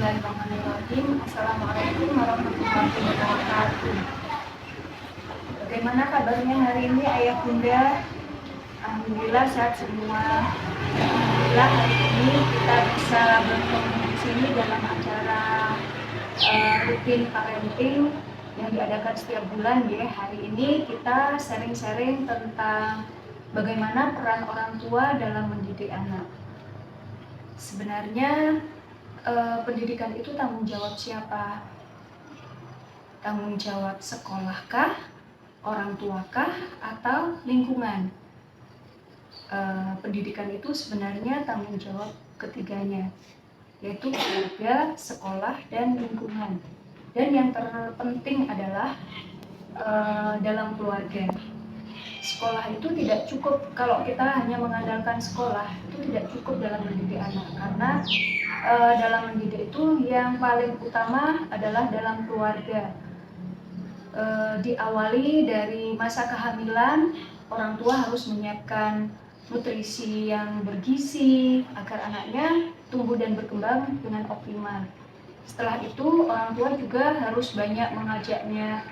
Bismillahirrahmanirrahim. Assalamualaikum warahmatullahi wabarakatuh. Bagaimana kabarnya hari ini ayah bunda? Alhamdulillah sehat semua. Alhamdulillah hari ini kita bisa bertemu di sini dalam acara rutin parenting yang diadakan setiap bulan ya. Hari ini kita sharing-sharing tentang bagaimana peran orang tua dalam mendidik anak. Sebenarnya pendidikan itu tanggung jawab siapa? Tanggung jawab sekolahkah, orang tuakah, atau lingkungan? Pendidikan itu sebenarnya tanggung jawab ketiganya, yaitu keluarga, sekolah, dan lingkungan. Dan yang terpenting adalah dalam keluarga. Sekolah itu tidak cukup, kalau kita hanya mengandalkan sekolah itu tidak cukup dalam mendidik anak, karena dalam mendidik itu yang paling utama adalah dalam keluarga. Diawali dari masa kehamilan, orang tua harus menyiapkan nutrisi yang bergizi agar anaknya tumbuh dan berkembang dengan optimal. Setelah itu orang tua juga harus banyak mengajaknya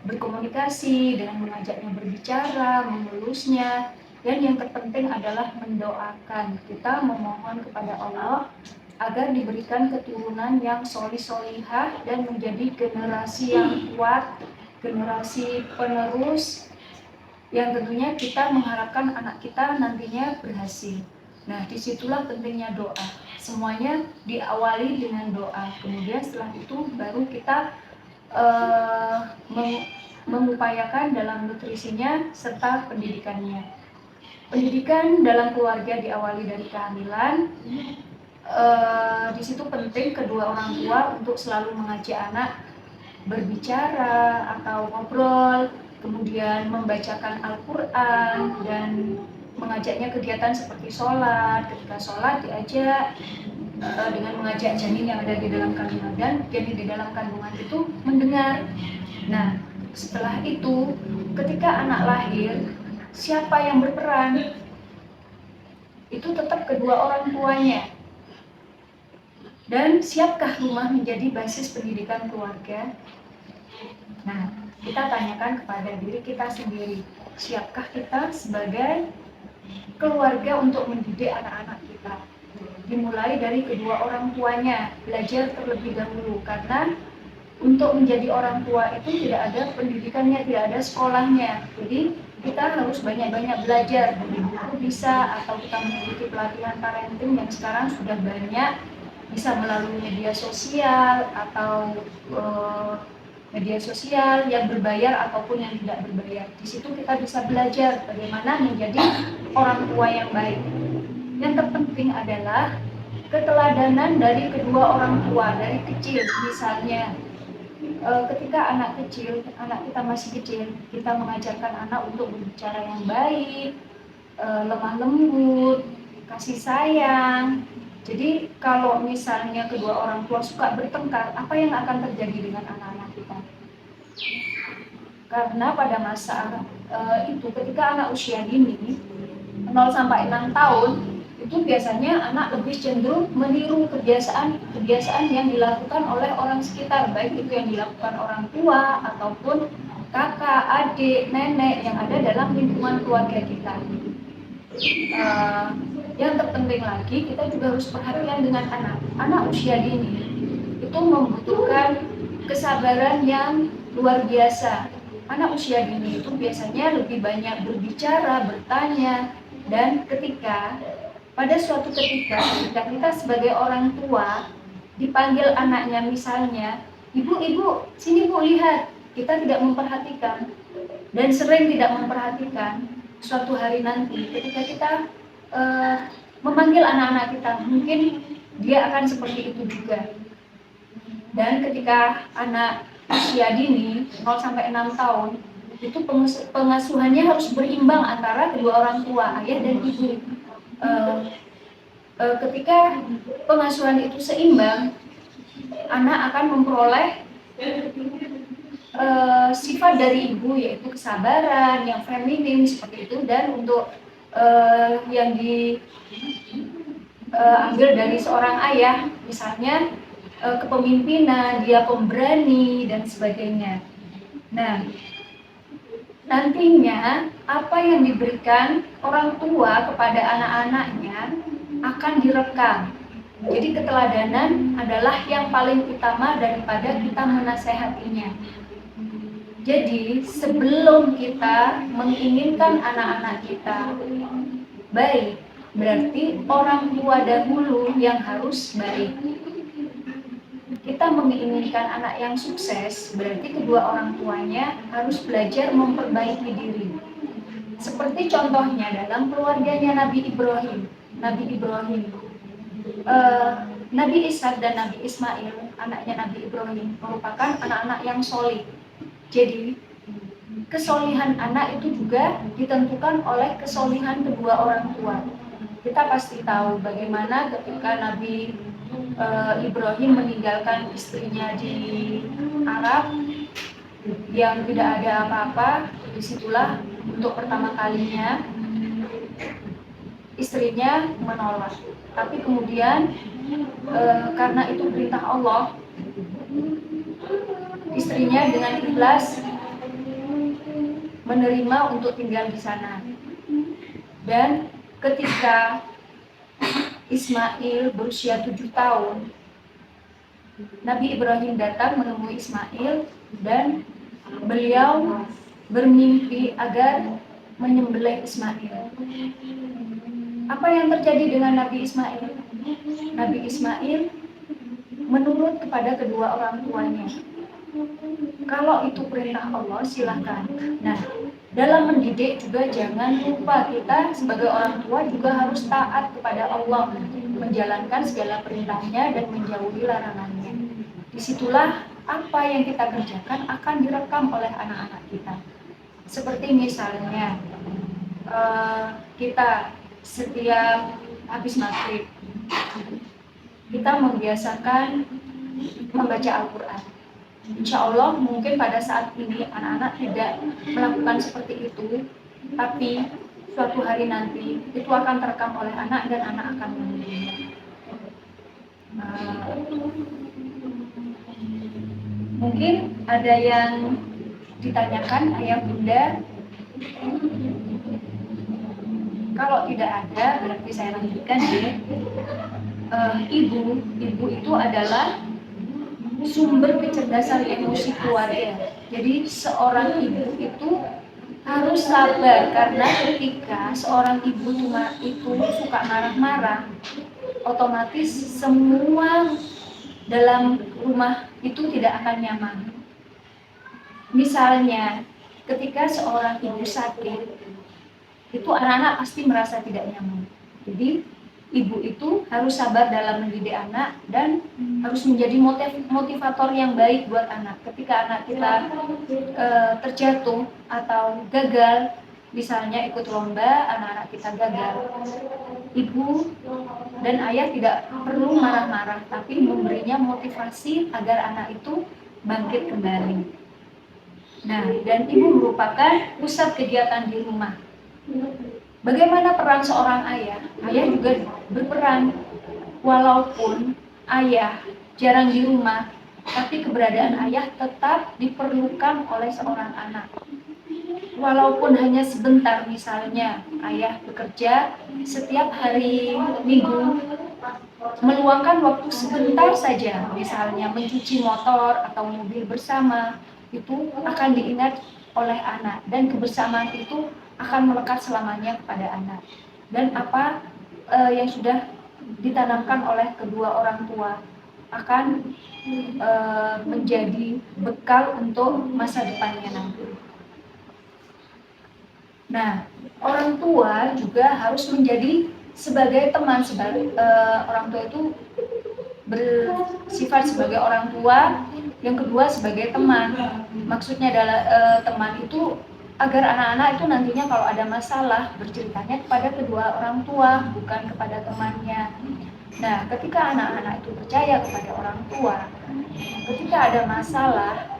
berkomunikasi, dengan mengajaknya berbicara, memelusnya, dan yang terpenting adalah mendoakan. Kita memohon kepada Allah agar diberikan keturunan yang solih-solihah dan menjadi generasi yang kuat, generasi penerus yang tentunya kita mengharapkan anak kita nantinya berhasil. Nah, disitulah pentingnya doa. Semuanya diawali dengan doa. Kemudian setelah itu baru kita mengupayakan dalam nutrisinya serta pendidikannya. Pendidikan dalam keluarga diawali dari kehamilan. Di situ penting kedua orang tua untuk selalu mengajak anak berbicara atau ngobrol, kemudian membacakan Al-Quran dan mengajaknya kegiatan seperti sholat. Ketika sholat diajak dengan mengajak janin yang ada di dalam kandungan, dan janin di dalam kandungan itu mendengar. Nah, setelah itu ketika anak lahir, siapa yang berperan? Itu tetap kedua orang tuanya. Dan siapkah rumah menjadi basis pendidikan keluarga? Nah, kita tanyakan kepada diri kita sendiri, siapkah kita sebagai keluarga untuk mendidik anak-anak kita? Dimulai dari kedua orang tuanya, belajar terlebih dahulu, karena untuk menjadi orang tua itu tidak ada pendidikannya, tidak ada sekolahnya. Jadi kita harus banyak-banyak belajar, dari buku bisa, atau kita mengikuti pelatihan parenting yang sekarang sudah banyak, bisa melalui media sosial atau media sosial yang berbayar ataupun yang tidak berbayar. Di situ kita bisa belajar bagaimana menjadi orang tua yang baik. Yang terpenting adalah keteladanan dari kedua orang tua dari kecil. Misalnya ketika anak kita masih kecil, kita mengajarkan anak untuk berbicara yang baik, lemah lembut, kasih sayang. Jadi kalau misalnya kedua orang tua suka bertengkar, apa yang akan terjadi dengan anak-anak kita? Karena pada masa itu ketika anak usia dini 0 sampai 6 tahun itu biasanya anak lebih cenderung meniru kebiasaan yang dilakukan oleh orang sekitar, baik itu yang dilakukan orang tua ataupun kakak, adik, nenek yang ada dalam lingkungan keluarga kita. Yang terpenting lagi, kita juga harus perhatian dengan anak usia dini itu membutuhkan kesabaran yang luar biasa. Anak usia dini itu biasanya lebih banyak berbicara, bertanya, dan pada suatu ketika kita sebagai orang tua dipanggil anaknya, misalnya, ibu, sini bu, lihat, kita tidak memperhatikan dan sering tidak memperhatikan. Suatu hari nanti ketika kita memanggil anak-anak kita, mungkin dia akan seperti itu juga. Dan ketika anak usia dini 0 sampai 6 tahun itu pengasuhannya harus berimbang antara kedua orang tua, ayah dan ibu. Ketika pengasuhan itu seimbang, anak akan memperoleh sifat dari ibu, yaitu kesabaran yang feminim seperti itu. Dan untuk yang ambil dari seorang ayah, misalnya kepemimpinan, dia pemberani dan sebagainya. Nah, nantinya apa yang diberikan orang tua kepada anak-anaknya akan direkam. Jadi keteladanan adalah yang paling utama daripada kita menasehatinya. Jadi sebelum kita menginginkan anak-anak kita baik, berarti orang tua dahulu yang harus baik. Kita menginginkan anak yang sukses, berarti kedua orang tuanya harus belajar memperbaiki diri. Seperti contohnya dalam keluarganya Nabi Ibrahim. Nabi Ishak dan Nabi Ismail, anaknya Nabi Ibrahim, merupakan anak-anak yang solih. Jadi, kesolihan anak itu juga ditentukan oleh kesolihan kedua orang tua. Kita pasti tahu bagaimana ketika Nabi Ibrahim meninggalkan istrinya di Arab yang tidak ada apa-apa. Disitulah untuk pertama kalinya istrinya menolak. Tapi kemudian karena itu perintah Allah, istrinya dengan ikhlas menerima untuk tinggal di sana. Dan ketika Ismail berusia 7 tahun, Nabi Ibrahim datang menemui Ismail dan beliau bermimpi agar menyembelih Ismail. Apa yang terjadi dengan Nabi Ismail? Nabi Ismail menurut kepada kedua orang tuanya. Kalau itu perintah Allah, silakan. Nah, dalam mendidik juga jangan lupa kita sebagai orang tua juga harus taat kepada Allah, menjalankan segala perintahnya dan menjauhi larangannya. Disitulah apa yang kita kerjakan akan direkam oleh anak-anak kita. Seperti misalnya kita setiap habis maghrib kita membiasakan membaca Al-Quran. Insya Allah mungkin pada saat ini anak-anak tidak melakukan seperti itu, tapi suatu hari nanti itu akan terekam oleh anak dan anak akan menirunya. Mungkin ada yang ditanyakan ayah bunda. Kalau tidak ada, berarti saya lanjutkan ya. Ibu itu adalah sumber kecerdasan emosi keluarga. Jadi seorang ibu itu harus sabar, karena ketika seorang ibu itu suka marah-marah, otomatis semua dalam rumah itu tidak akan nyaman. Misalnya ketika seorang ibu sakit, itu anak-anak pasti merasa tidak nyaman. Jadi ibu itu harus sabar dalam mendidik anak dan harus menjadi motivator yang baik buat anak. Ketika anak kita terjatuh atau gagal, misalnya ikut lomba, anak-anak kita gagal, ibu dan ayah tidak perlu marah-marah, tapi memberinya motivasi agar anak itu bangkit kembali. Nah, dan ibu merupakan pusat kegiatan di rumah. Bagaimana peran seorang ayah? Ayah juga berperan. Walaupun ayah jarang di rumah, tapi keberadaan ayah tetap diperlukan oleh seorang anak. Walaupun hanya sebentar, misalnya ayah bekerja setiap hari Minggu, meluangkan waktu sebentar saja, misalnya mencuci motor atau mobil bersama, itu akan diingat oleh anak, dan kebersamaan itu akan melekat selamanya kepada anak. Dan apa yang sudah ditanamkan oleh kedua orang tua akan menjadi bekal untuk masa depannya nanti. Nah, orang tua juga harus menjadi sebagai teman. Orang tua itu bersifat sebagai orang tua, yang kedua sebagai teman. Maksudnya adalah teman itu agar anak-anak itu nantinya kalau ada masalah berceritanya kepada kedua orang tua, bukan kepada temannya. Nah, ketika anak-anak itu percaya kepada orang tua, ketika ada masalah,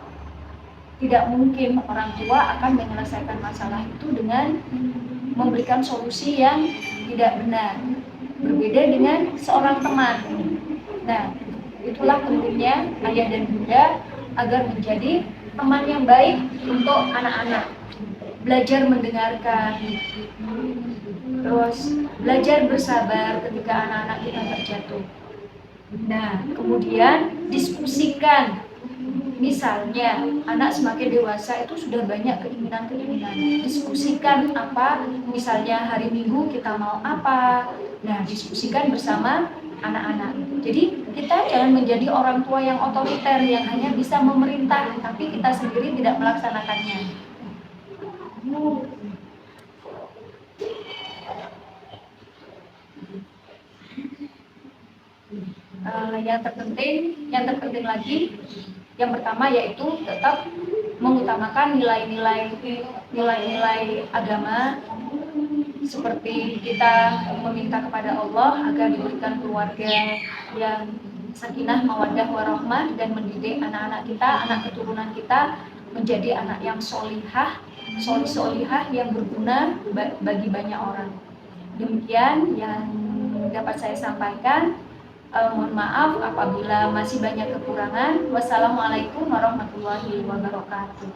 tidak mungkin orang tua akan menyelesaikan masalah itu dengan memberikan solusi yang tidak benar. berbeda dengan seorang teman. Nah, itulah pentingnya ayah dan bunda agar menjadi teman yang baik untuk anak-anak. Belajar mendengarkan, terus belajar bersabar ketika anak-anak kita terjatuh. Nah, kemudian diskusikan. Misalnya, anak semakin dewasa itu sudah banyak keinginan-keinginan. Diskusikan apa, misalnya hari Minggu kita mau apa. Nah, diskusikan bersama anak-anak. Jadi, kita jangan menjadi orang tua yang otoriter, yang hanya bisa memerintah, tapi kita sendiri tidak melaksanakannya. Yang terpenting lagi, yang pertama yaitu tetap mengutamakan nilai-nilai agama, seperti kita meminta kepada Allah agar diberikan keluarga yang sakinah, mawaddah, warahmah, dan mendidik anak-anak kita, anak keturunan kita menjadi anak yang solihah yang berguna bagi banyak orang. Demikian yang dapat saya sampaikan. Mohon maaf apabila masih banyak kekurangan. Wassalamualaikum warahmatullahi wabarakatuh.